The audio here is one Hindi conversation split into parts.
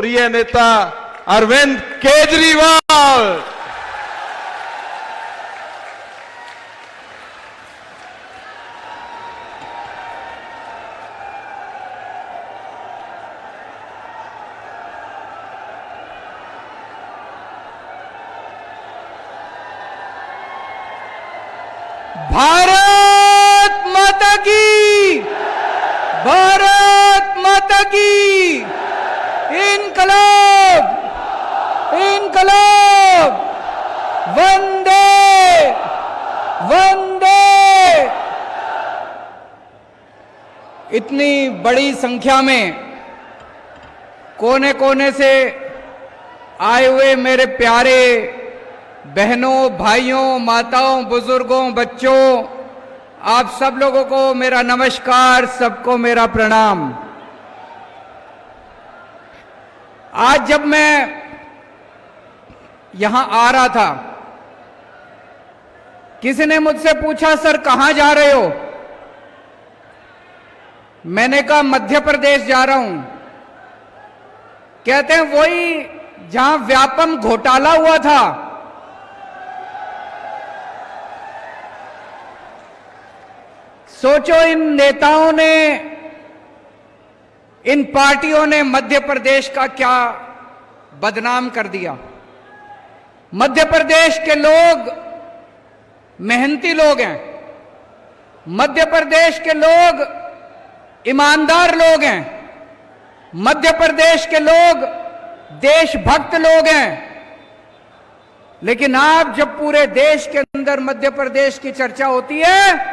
प्रिय नेता अरविंद केजरीवाल। भारत माता की, भारत माता की, इनकलाब, इनकलाब, वंदे वंदे। इतनी बड़ी संख्या में कोने कोने से आए हुए मेरे प्यारे बहनों, भाइयों, माताओं, बुजुर्गों, बच्चों, आप सब लोगों को मेरा नमस्कार, सबको मेरा प्रणाम। आज जब मैं यहां आ रहा था, किसी ने मुझसे पूछा, सर कहां जा रहे हो? मैंने कहा मध्य प्रदेश जा रहा हूं। कहते हैं वही जहां व्यापम घोटाला हुआ था। सोचो, इन नेताओं ने, इन पार्टियों ने मध्य प्रदेश का क्या बदनाम कर दिया। मध्य प्रदेश के लोग मेहनती लोग हैं, मध्य प्रदेश के लोग ईमानदार लोग हैं, मध्य प्रदेश के लोग देशभक्त लोग हैं। लेकिन आप जब पूरे देश के अंदर मध्य प्रदेश की चर्चा होती है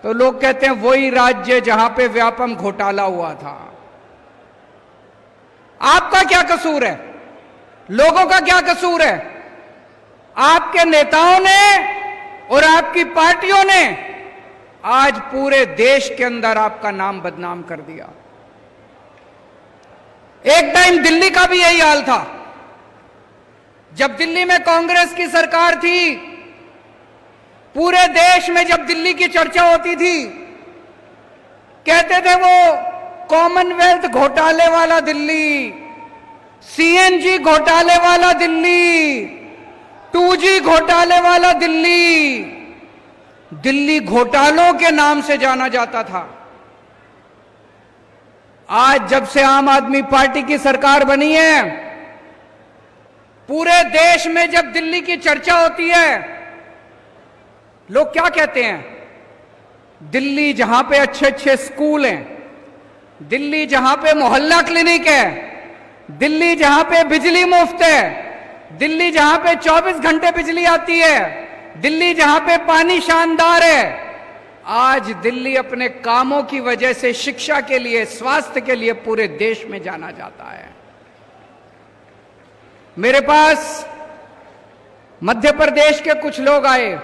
तो लोग कहते हैं वही राज्य जहां पे व्यापम घोटाला हुआ था। आपका क्या कसूर है? लोगों का क्या कसूर है? आपके नेताओं ने और आपकी पार्टियों ने आज पूरे देश के अंदर आपका नाम बदनाम कर दिया। एक टाइम दिल्ली का भी यही हाल था। जब दिल्ली में कांग्रेस की सरकार थी, पूरे देश में जब दिल्ली की चर्चा होती थी, कहते थे वो कॉमनवेल्थ घोटाले वाला दिल्ली, सीएनजी घोटाले वाला दिल्ली, 2G घोटाले वाला दिल्ली। दिल्ली घोटालों के नाम से जाना जाता था। आज जब से आम आदमी पार्टी की सरकार बनी है, पूरे देश में जब दिल्ली की चर्चा होती है, लोग क्या कहते हैं? दिल्ली जहां पे अच्छे अच्छे स्कूल हैं, दिल्ली जहां पे मोहल्ला क्लिनिक है, दिल्ली जहां पे बिजली मुफ्त है, दिल्ली जहां पे 24 घंटे बिजली आती है, दिल्ली जहां पे पानी शानदार है, आज दिल्ली अपने कामों की वजह से शिक्षा के लिए, स्वास्थ्य के लिए पूरे देश में जाना जाता है। मेरे पास मध्य प्रदेश के कुछ लोग आए,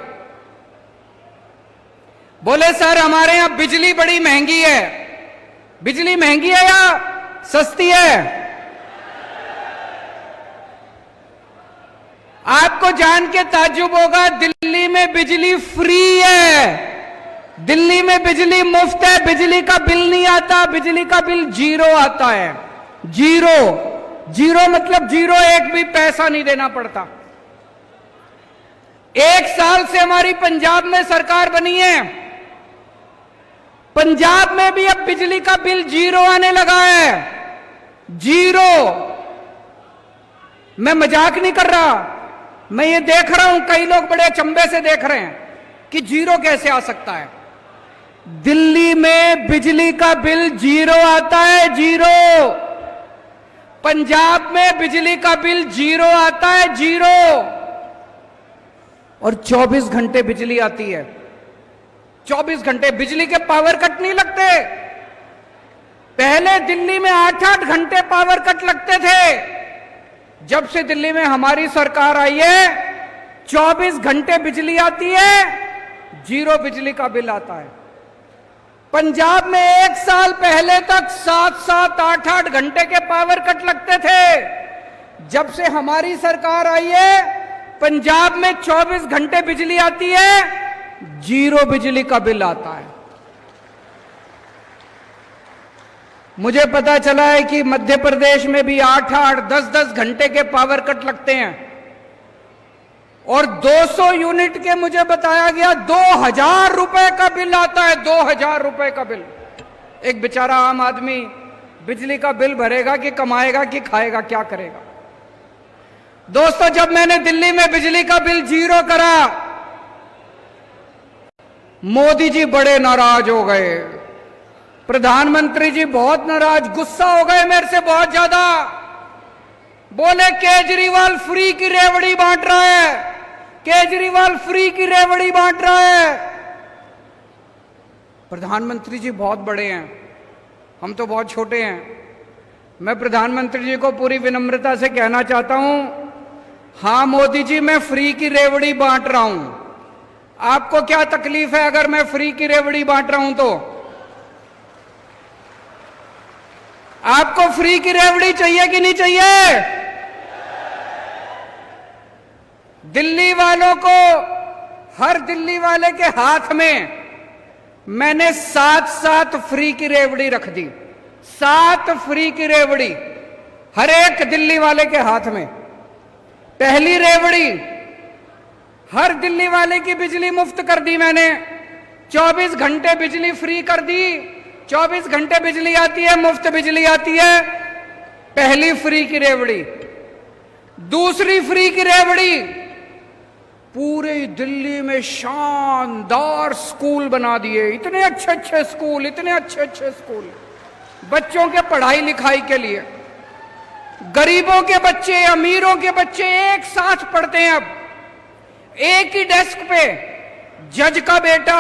बोले सर हमारे यहां बिजली बड़ी महंगी है। बिजली महंगी है या सस्ती है? आपको जान के ताज्जुब होगा, दिल्ली में बिजली फ्री है, दिल्ली में बिजली मुफ्त है, बिजली का बिल नहीं आता, बिजली का बिल 0 आता है। 0 0 मतलब 0, एक भी पैसा नहीं देना पड़ता। 1 साल से हमारी पंजाब में सरकार बनी है, पंजाब में भी अब बिजली का बिल 0 आने लगा है। 0। मैं मजाक नहीं कर रहा, मैं ये देख रहा हूं, कई लोग बड़े अचंभे से देख रहे हैं कि 0 कैसे आ सकता है। दिल्ली में बिजली का बिल 0 आता है, 0। पंजाब में बिजली का बिल 0 आता है, 0। और 24 घंटे बिजली आती है। 24 घंटे बिजली के पावर कट नहीं लगते। पहले दिल्ली में 8-8 घंटे पावर कट लगते थे। जब से दिल्ली में हमारी सरकार आई है, 24 घंटे बिजली आती है, 0 बिजली का बिल आता है। पंजाब में 1 साल पहले तक 7-7, 8-8 घंटे के पावर कट लगते थे। जब से हमारी सरकार आई है, पंजाब में 24 घंटे बिजली आती है, 0 बिजली का बिल आता है। मुझे पता चला है कि मध्य प्रदेश में भी 8-8, 10-10 घंटे के पावर कट लगते हैं और 200 यूनिट के मुझे बताया गया 2000 रुपए का बिल आता है। 2000 रुपए का बिल। एक बेचारा आम आदमी बिजली का बिल भरेगा कि कमाएगा कि खाएगा, क्या करेगा? दोस्तों, जब मैंने दिल्ली में बिजली का बिल 0 करा, मोदी जी बड़े नाराज हो गए, प्रधानमंत्री जी बहुत नाराज, गुस्सा हो गए मेरे से बहुत ज्यादा। बोले केजरीवाल फ्री की रेवड़ी बांट रहा है, केजरीवाल फ्री की रेवड़ी बांट रहा है। प्रधानमंत्री जी बहुत बड़े हैं, हम तो बहुत छोटे हैं। मैं प्रधानमंत्री जी को पूरी विनम्रता से कहना चाहता हूं, हां मोदी जी, मैं फ्री की रेवड़ी बांट रहा हूं। आपको क्या तकलीफ है अगर मैं फ्री की रेवड़ी बांट रहा हूं तो? आपको फ्री की रेवड़ी चाहिए कि नहीं चाहिए? दिल्ली वालों को, हर दिल्ली वाले के हाथ में मैंने 7-7 फ्री की रेवड़ी रख दी। 7 फ्री की रेवड़ी हर एक दिल्ली वाले के हाथ में। पहली रेवड़ी, हर दिल्ली वाले की बिजली मुफ्त कर दी मैंने। 24 घंटे बिजली फ्री कर दी। 24 घंटे बिजली आती है, मुफ्त बिजली आती है। पहली फ्री की रेवड़ी। दूसरी फ्री की रेवड़ी, पूरे दिल्ली में शानदार स्कूल बना दिए। इतने अच्छे अच्छे स्कूल, इतने अच्छे अच्छे स्कूल बच्चों के पढ़ाई लिखाई के लिए। गरीबों के बच्चे, अमीरों के बच्चे एक साथ पढ़ते हैं। अब एक ही डेस्क पे जज का बेटा,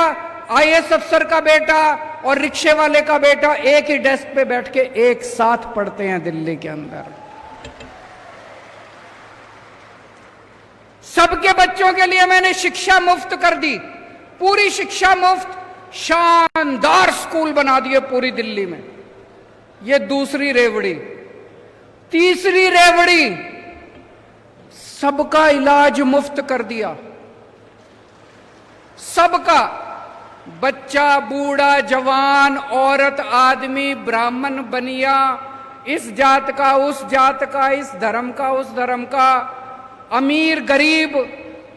आईएएस अफसर का बेटा और रिक्शे वाले का बेटा एक ही डेस्क पे बैठ के एक साथ पढ़ते हैं दिल्ली के अंदर। सबके बच्चों के लिए मैंने शिक्षा मुफ्त कर दी, पूरी शिक्षा मुफ्त। शानदार स्कूल बना दिए पूरी दिल्ली में। ये दूसरी रेवड़ी। तीसरी रेवड़ी, सबका इलाज मुफ्त कर दिया। सबका, बच्चा, बूढ़ा, जवान, औरत, आदमी, ब्राह्मण, बनिया, इस जात का, उस जात का, इस धर्म का, उस धर्म का, अमीर, गरीब,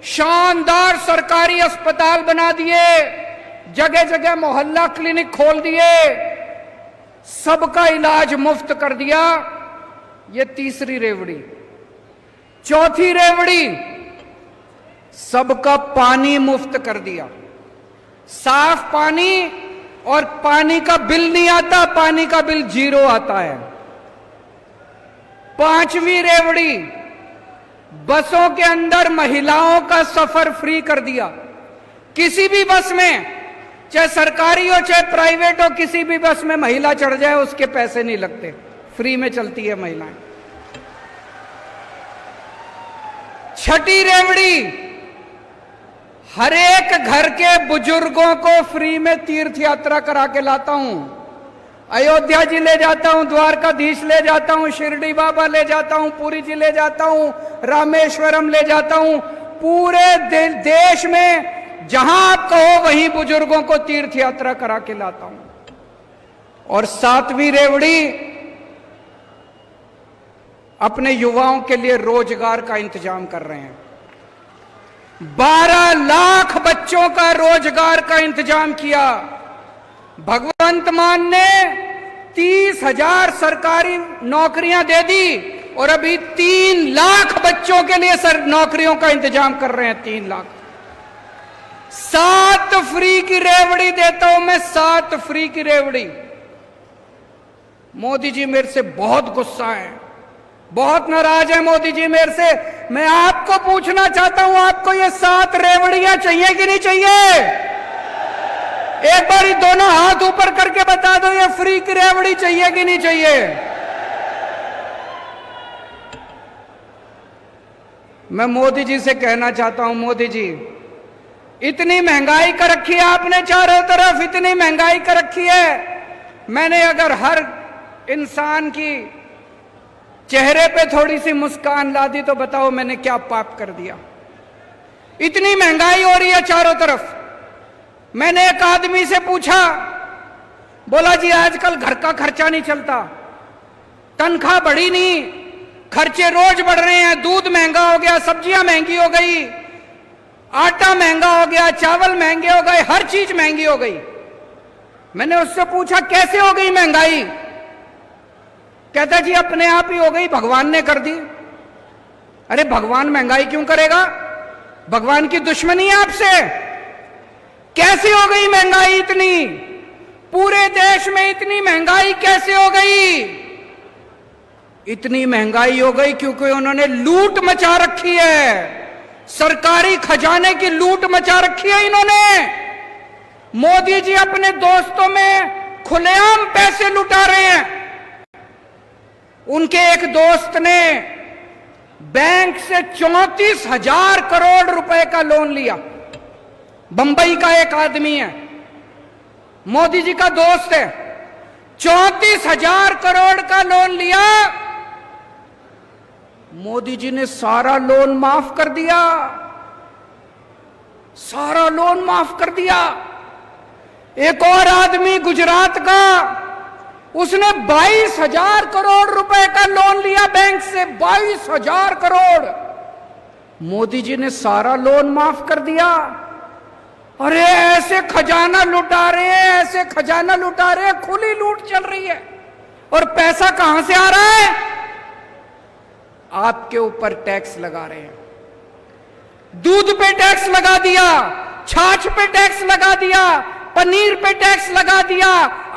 शानदार सरकारी अस्पताल बना दिए। जगह जगह मोहल्ला क्लिनिक खोल दिए। सबका इलाज मुफ्त कर दिया। ये तीसरी रेवड़ी। चौथी रेवड़ी, सबका पानी मुफ्त कर दिया। साफ पानी, और पानी का बिल नहीं आता, पानी का बिल 0 आता है। पांचवी रेवड़ी, बसों के अंदर महिलाओं का सफर फ्री कर दिया। किसी भी बस में, चाहे सरकारी हो चाहे प्राइवेट हो, किसी भी बस में महिला चढ़ जाए उसके पैसे नहीं लगते, फ्री में चलती है महिलाएं। छठी रेवड़ी, हर एक घर के बुजुर्गों को फ्री में तीर्थ यात्रा करा के लाता हूं। अयोध्या जी ले जाता हूं, द्वारकाधीश ले जाता हूं, शिरडी बाबा ले जाता हूं, पुरी जी ले जाता हूं, रामेश्वरम ले जाता हूं। पूरे देश में जहां आप कहो वहीं बुजुर्गों को तीर्थ यात्रा करा के लाता हूं। और सातवीं रेवड़ी, अपने युवाओं के लिए रोजगार का इंतजाम कर रहे हैं। 12 लाख बच्चों का रोजगार का इंतजाम किया। भगवंत मान ने 30,000 सरकारी नौकरियां दे दी और अभी 3 लाख बच्चों के लिए नौकरियों का इंतजाम कर रहे हैं। 3 लाख। 7 फ्री की रेवड़ी देता हूं मैं, 7 फ्री की रेवड़ी। मोदी जी मेरे से बहुत गुस्सा है, बहुत नाराज है मोदी जी मेरे से। मैं आपको पूछना चाहता हूं, आपको ये 7 रेवड़ियां चाहिए कि नहीं चाहिए? एक बार ही दोनों हाथ ऊपर करके बता दो, ये फ्री की रेवड़ी चाहिए कि नहीं चाहिए? मैं मोदी जी से कहना चाहता हूं, मोदी जी, इतनी महंगाई कर रखी है आपने चारों तरफ, इतनी महंगाई कर रखी है। मैंने अगर हर इंसान की चेहरे पे थोड़ी सी मुस्कान ला दी तो बताओ मैंने क्या पाप कर दिया? इतनी महंगाई हो रही है चारों तरफ। मैंने एक आदमी से पूछा बोला जी आजकल घर का खर्चा नहीं चलता, तनख्वाह बढ़ी नहीं, खर्चे रोज बढ़ रहे हैं, दूध महंगा हो गया, सब्जियां महंगी हो गई, आटा महंगा हो गया, चावल महंगे हो गए, हर चीज महंगी हो गई। मैंने उससे पूछा कैसे हो गई महंगाई? कहता जी अपने आप ही हो गई, भगवान ने कर दी। अरे भगवान महंगाई क्यों करेगा? भगवान की दुश्मनी है आपसे? कैसे हो गई महंगाई इतनी? पूरे देश में इतनी महंगाई कैसे हो गई? इतनी महंगाई हो गई क्योंकि उन्होंने लूट मचा रखी है, सरकारी खजाने की लूट मचा रखी है इन्होंने। मोदी जी अपने दोस्तों में खुलेआम पैसे लुटा रहे हैं। उनके एक दोस्त ने बैंक से 34,000 करोड़ रुपए का लोन लिया। बंबई का एक आदमी है, मोदी जी का दोस्त है, 34,000 करोड़ का लोन लिया। मोदी जी ने सारा लोन माफ कर दिया, सारा लोन माफ कर दिया। एक और आदमी गुजरात का, उसने 22,000 करोड़ रुपए का लोन लिया बैंक से, 22,000 करोड़। मोदी जी ने सारा लोन माफ कर दिया। अरे ऐसे खजाना लुटा रहे हैं, ऐसे खजाना लुटा रहे हैं, खुली लूट चल रही है। और पैसा कहां से आ रहा है? आपके ऊपर टैक्स लगा रहे हैं। दूध पे टैक्स लगा दिया, छाछ पे टैक्स लगा दिया, पनीर पे टैक्स लगा दिया,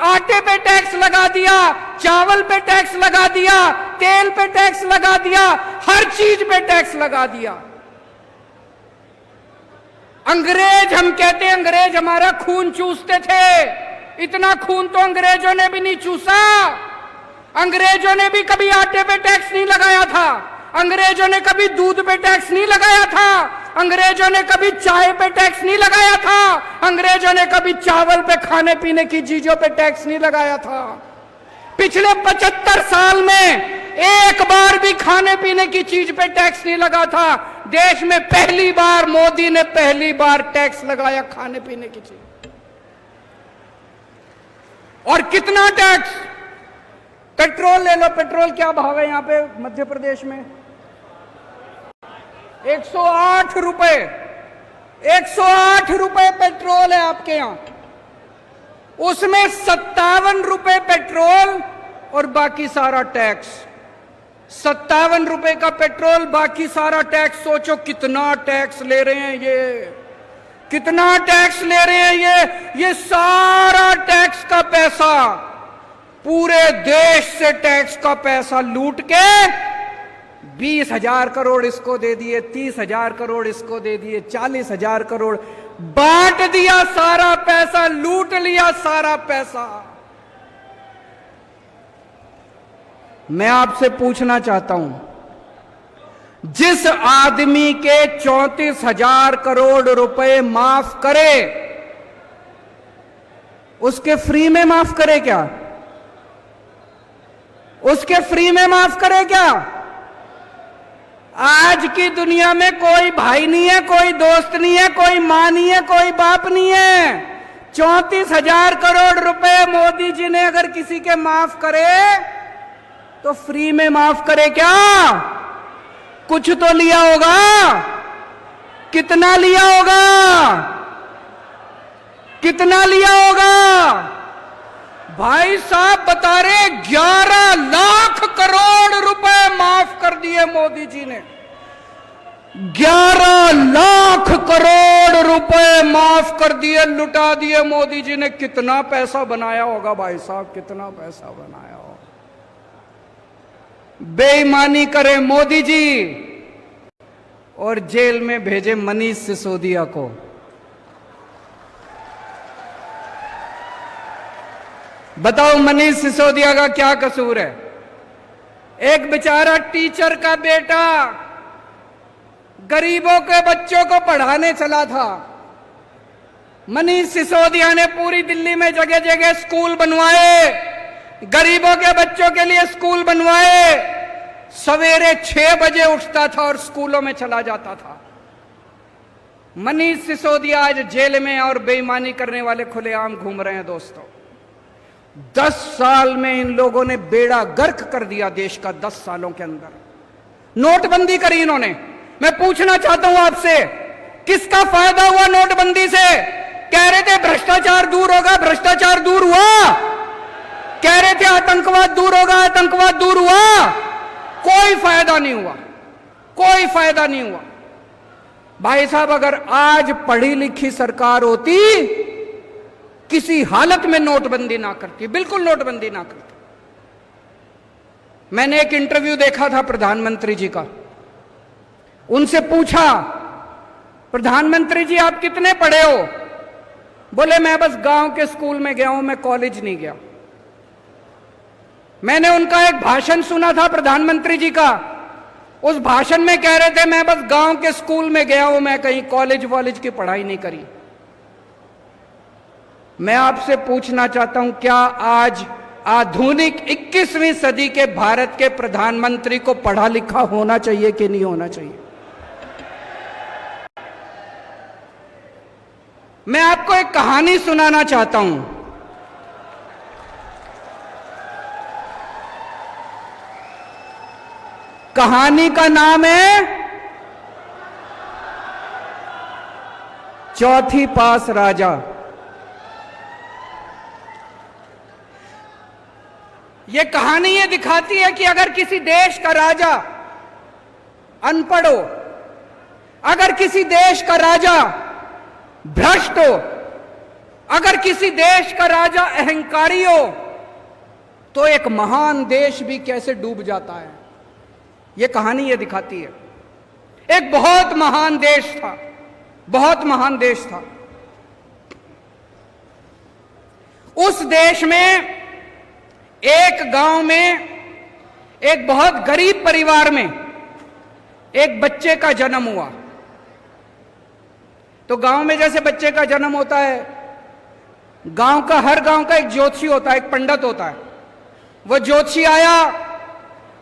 आटे पे टैक्स लगा दिया, चावल पे टैक्स लगा दिया, तेल पे टैक्स लगा दिया, हर चीज पे टैक्स लगा दिया। अंग्रेज, हम कहते हैं अंग्रेज हमारा खून चूसते थे, इतना खून तो अंग्रेजों ने भी नहीं चूसा। अंग्रेजों ने भी कभी आटे पे टैक्स नहीं लगाया था, अंग्रेजों ने कभी दूध पे टैक्स नहीं लगाया था, अंग्रेजों ने कभी चाय पे टैक्स नहीं लगाया था, अंग्रेजों ने कभी चावल पे, खाने पीने की चीजों पे टैक्स नहीं लगाया था। पिछले 75 साल में एक बार भी खाने पीने की चीज पे टैक्स नहीं लगा था। देश में पहली बार मोदी ने पहली बार टैक्स लगाया खाने पीने की चीज। और कितना टैक्स? पेट्रोल ले लो, पेट्रोल क्या भाव है यहां पे मध्य प्रदेश में? 108 रुपए, 108 रुपए पेट्रोल है आपके यहां। उसमें 57 रुपए पेट्रोल और बाकी सारा टैक्स। 57 रुपए का पेट्रोल, बाकी सारा टैक्स। सोचो कितना टैक्स ले रहे हैं ये, कितना टैक्स ले रहे हैं ये सारा टैक्स का पैसा, पूरे देश से टैक्स का पैसा लूट के 20,000 करोड़ इसको दे दिए, 30,000 करोड़ इसको दे दिए, 40,000 करोड़ बांट दिया, सारा पैसा लूट लिया, सारा पैसा। मैं आपसे पूछना चाहता हूं, जिस आदमी के 34,000 करोड़ रुपए माफ करे, उसके फ्री में माफ करे क्या? उसके फ्री में माफ करे क्या? आज की दुनिया में कोई भाई नहीं है, कोई दोस्त नहीं है, कोई मां नहीं है, कोई बाप नहीं है। 34,000 करोड़ रुपए मोदी जी ने अगर किसी के माफ करे तो फ्री में माफ करे क्या? कुछ तो लिया होगा। कितना लिया होगा? कितना लिया होगा? भाई साहब बता रहे 11 लाख करोड़ रुपए माफ कर दिए मोदी जी ने। 11 लाख करोड़ रुपए माफ कर दिए, लुटा दिए मोदी जी ने। कितना पैसा बनाया होगा भाई साहब, कितना पैसा बनाया होगा। बेईमानी करे मोदी जी और जेल में भेजे मनीष सिसोदिया को। बताओ मनीष सिसोदिया का क्या कसूर है? एक बेचारा टीचर का बेटा गरीबों के बच्चों को पढ़ाने चला था। मनीष सिसोदिया ने पूरी दिल्ली में जगह जगह स्कूल बनवाए, गरीबों के बच्चों के लिए स्कूल बनवाए। सवेरे 6 बजे उठता था और स्कूलों में चला जाता था। मनीष सिसोदिया आज जेल में और बेईमानी करने वाले खुलेआम घूम रहे हैं दोस्तों। 10 साल में इन लोगों ने बेड़ा गर्क कर दिया देश का। 10 सालों के अंदर नोटबंदी करी इन्होंने। मैं पूछना चाहता हूं आपसे, किसका फायदा हुआ नोटबंदी से? कह रहे थे भ्रष्टाचार दूर होगा, भ्रष्टाचार दूर हुआ। कह रहे थे आतंकवाद दूर होगा, आतंकवाद दूर हुआ। कोई फायदा नहीं हुआ, कोई फायदा नहीं हुआ। भाई साहब, अगर आज पढ़ी लिखी सरकार होती, किसी हालत में नोटबंदी ना करती, बिल्कुल नोटबंदी ना करती। मैंने एक इंटरव्यू देखा था प्रधानमंत्री जी का। उनसे पूछा, प्रधानमंत्री जी आप कितने पढ़े हो? बोले मैं बस गांव के स्कूल में गया हूं, मैं कॉलेज नहीं गया। मैंने उनका एक भाषण सुना था प्रधानमंत्री जी का। उस भाषण में कह रहे थे मैं बस गांव के स्कूल में गया हूं, मैं कहीं कॉलेज वॉलेज की पढ़ाई नहीं करी। मैं आपसे पूछना चाहता हूं, क्या आज आधुनिक 21वीं सदी के भारत के प्रधानमंत्री को पढ़ा लिखा होना चाहिए कि नहीं होना चाहिए? मैं आपको एक कहानी सुनाना चाहता हूं। कहानी का नाम है चौथी पास राजा। यह कहानी ये दिखाती है कि अगर किसी देश का राजा अनपढ़ हो, अगर किसी देश का राजा भ्रष्ट हो, अगर किसी देश का राजा अहंकारी हो, तो एक महान देश भी कैसे डूब जाता है। यह कहानी ये दिखाती है। एक बहुत महान देश था, बहुत महान देश था। उस देश में एक गांव में एक बहुत गरीब परिवार में एक बच्चे का जन्म हुआ। तो गांव में जैसे बच्चे का जन्म होता है, हर गांव का एक ज्योतिषी होता है, एक पंडित होता है। वो ज्योतिषी आया,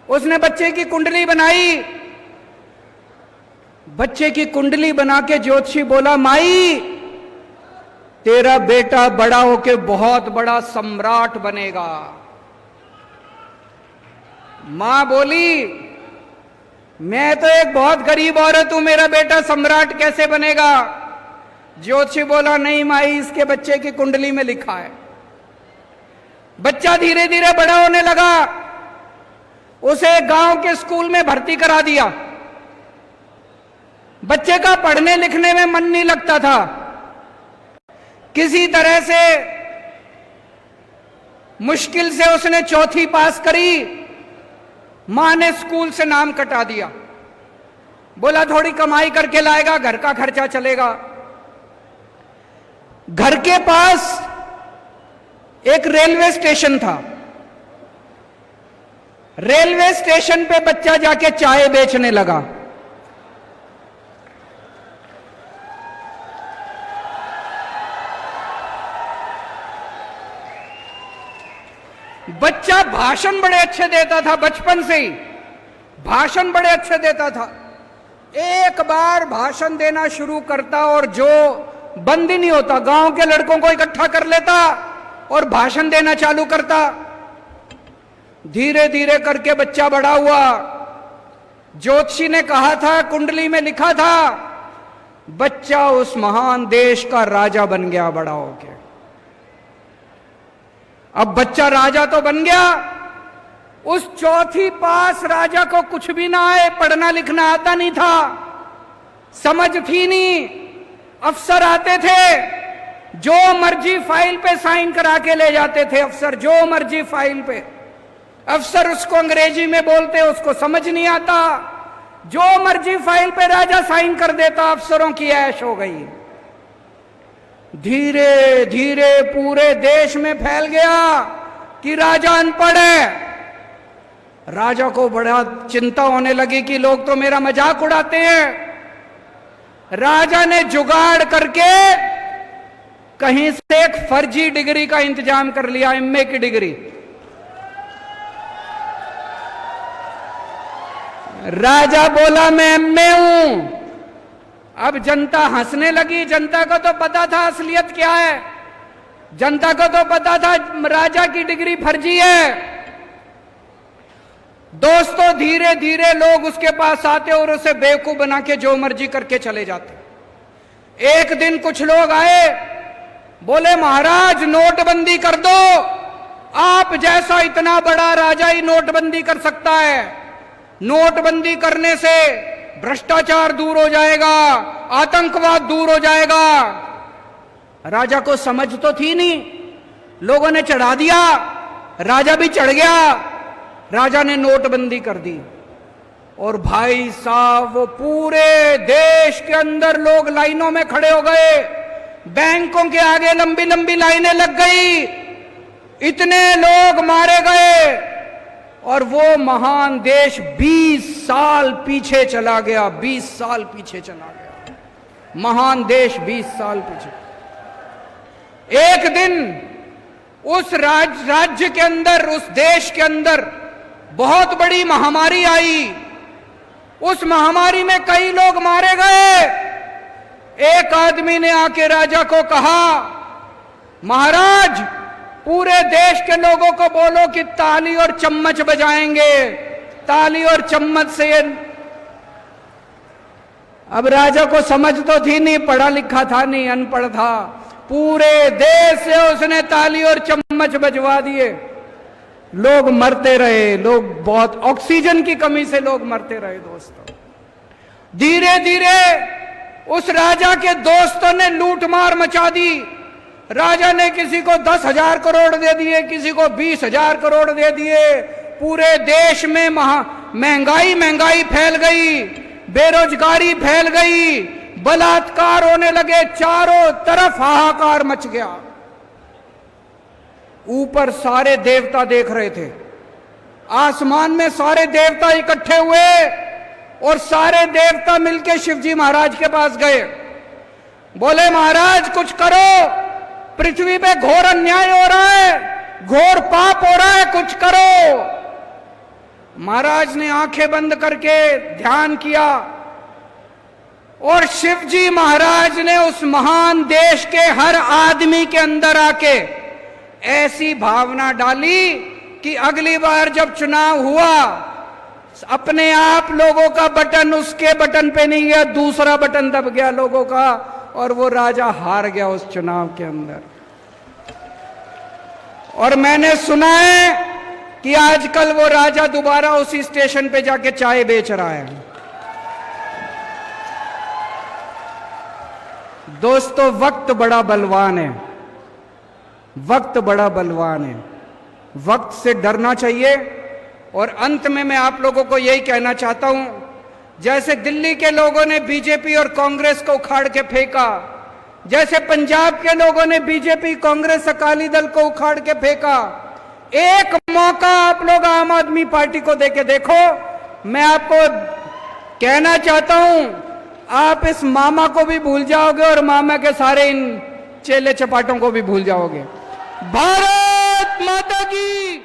उसने बच्चे की कुंडली बनाई। बच्चे की कुंडली बना के ज्योतिषी बोला, माई तेरा बेटा बड़ा होके बहुत बड़ा सम्राट बनेगा। मां बोली, मैं तो एक बहुत गरीब औरत हूं, मेरा बेटा सम्राट कैसे बनेगा? ज्योतिषी बोला, नहीं माई, इसके बच्चे की कुंडली में लिखा है। बच्चा धीरे धीरे बड़ा होने लगा। उसे गांव के स्कूल में भर्ती करा दिया। बच्चे का पढ़ने लिखने में मन नहीं लगता था। किसी तरह से मुश्किल से उसने चौथी पास करी। मां ने स्कूल से नाम कटा दिया। बोला थोड़ी कमाई करके लाएगा, घर का खर्चा चलेगा। घर के पास एक रेलवे स्टेशन था। रेलवे स्टेशन पे बच्चा जाके चाय बेचने लगा। बच्चा भाषण बड़े अच्छे देता था, बचपन से ही भाषण बड़े अच्छे देता था। एक बार भाषण देना शुरू करता और जो बंद ही नहीं होता, गांव के लड़कों को इकट्ठा कर लेता और भाषण देना चालू करता। धीरे धीरे करके बच्चा बड़ा हुआ। ज्योतिषी ने कहा था, कुंडली में लिखा था, बच्चा उस महान देश का राजा बन गया बड़ा होके। अब बच्चा राजा तो बन गया, उस चौथी पास राजा को कुछ भी ना आए, पढ़ना लिखना आता नहीं था, समझ थी नहीं। अफसर आते थे, जो मर्जी फाइल पे साइन करा के ले जाते थे अफसर, जो मर्जी फाइल पे। अफसर उसको अंग्रेजी में बोलते, उसको समझ नहीं आता। जो मर्जी फाइल पे राजा साइन कर देता, अफसरों की ऐश हो गई। धीरे धीरे पूरे देश में फैल गया कि राजा अनपढ़ है। राजा को बड़ा चिंता होने लगी कि लोग तो मेरा मजाक उड़ाते हैं। राजा ने जुगाड़ करके कहीं से एक फर्जी डिग्री का इंतजाम कर लिया, एमए की डिग्री। राजा बोला मैं एमए हूं। अब जनता हंसने लगी। जनता को तो पता था असलियत क्या है। जनता को तो पता था राजा की डिग्री फर्जी है। दोस्तों, धीरे धीरे लोग उसके पास आते और उसे बेवकूफ बना के जो मर्जी करके चले जाते। एक दिन कुछ लोग आए, बोले महाराज नोटबंदी कर दो, आप जैसा इतना बड़ा राजा ही नोटबंदी कर सकता है। नोटबंदी करने से भ्रष्टाचार दूर हो जाएगा, आतंकवाद दूर हो जाएगा। राजा को समझ तो थी नहीं, लोगों ने चढ़ा दिया, राजा भी चढ़ गया। राजा ने नोटबंदी कर दी और भाई साहब वो पूरे देश के अंदर लोग लाइनों में खड़े हो गए, बैंकों के आगे लंबी लंबी लाइनें लग गई, इतने लोग मारे गए और वो महान देश 20 साल पीछे चला गया। 20 साल पीछे चला गया महान देश, 20 साल पीछे। एक दिन उस राज्य के अंदर, उस देश के अंदर बहुत बड़ी महामारी आई। उस महामारी में कई लोग मारे गए। एक आदमी ने आके राजा को कहा, महाराज पूरे देश के लोगों को बोलो कि ताली और चम्मच बजाएंगे, ताली और चम्मच से। अब राजा को समझ तो थी नहीं, पढ़ा लिखा था नहीं, अनपढ़ था। पूरे देश से उसने ताली और चम्मच बजवा दिए। लोग मरते रहे, लोग बहुत ऑक्सीजन की कमी से लोग मरते रहे। दोस्तों, धीरे धीरे उस राजा के दोस्तों ने लूटमार मचा दी। राजा ने किसी को 10,000 करोड़ दे दिए, किसी को 20,000 करोड़ दे दिए। पूरे देश में महंगाई फैल गई, बेरोजगारी फैल गई, बलात्कार होने लगे, चारों तरफ हाहाकार मच गया। ऊपर सारे देवता देख रहे थे, आसमान में सारे देवता इकट्ठे हुए और सारे देवता मिलके शिवजी महाराज के पास गए। बोले महाराज कुछ करो, पृथ्वी पे घोर अन्याय हो रहा है, घोर पाप हो रहा है, कुछ करो। महाराज ने आंखें बंद करके ध्यान किया और शिवजी महाराज ने उस महान देश के हर आदमी के अंदर आके ऐसी भावना डाली कि अगली बार जब चुनाव हुआ, अपने आप लोगों का बटन उसके बटन पे नहीं गया, दूसरा बटन दब गया लोगों का और वो राजा हार गया उस चुनाव के अंदर। और मैंने सुना है कि आजकल वो राजा दोबारा उसी स्टेशन पे जाके चाय बेच रहा है। दोस्तों, वक्त बड़ा बलवान है, वक्त बड़ा बलवान है, वक्त से डरना चाहिए। और अंत में मैं आप लोगों को यही कहना चाहता हूं, जैसे दिल्ली के लोगों ने बीजेपी और कांग्रेस को उखाड़ के फेंका, जैसे पंजाब के लोगों ने बीजेपी, कांग्रेस, अकाली दल को उखाड़ के फेंका, एक मौका आप लोग आम आदमी पार्टी को देके देखो। मैं आपको कहना चाहता हूं, आप इस मामा को भी भूल जाओगे और मामा के सारे इन चेले चपाटों को भी भूल जाओगे। भारत माता की